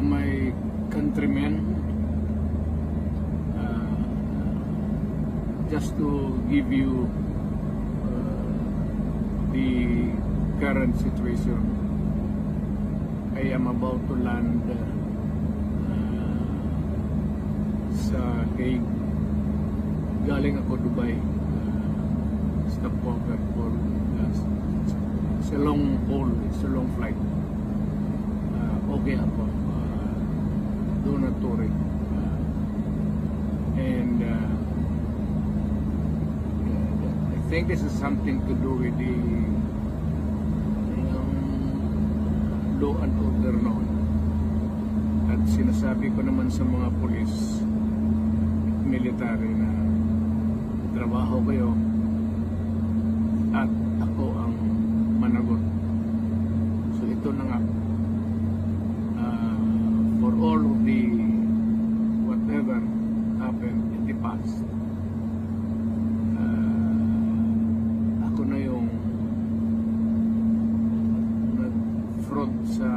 my countrymen, just to give you the current situation. I am about to land sa Hague. Galing ako Dubai, stopover for it's a long haul, it's a long flight. Okay ako, do not worry. And I think this is something to do with the law and order noon. At sinasabi ko naman sa mga pulis, military, na trabaho kayo at ako ang managot. So ito na nga, for all of the whatever happened in the past, ako na yung nag-front sa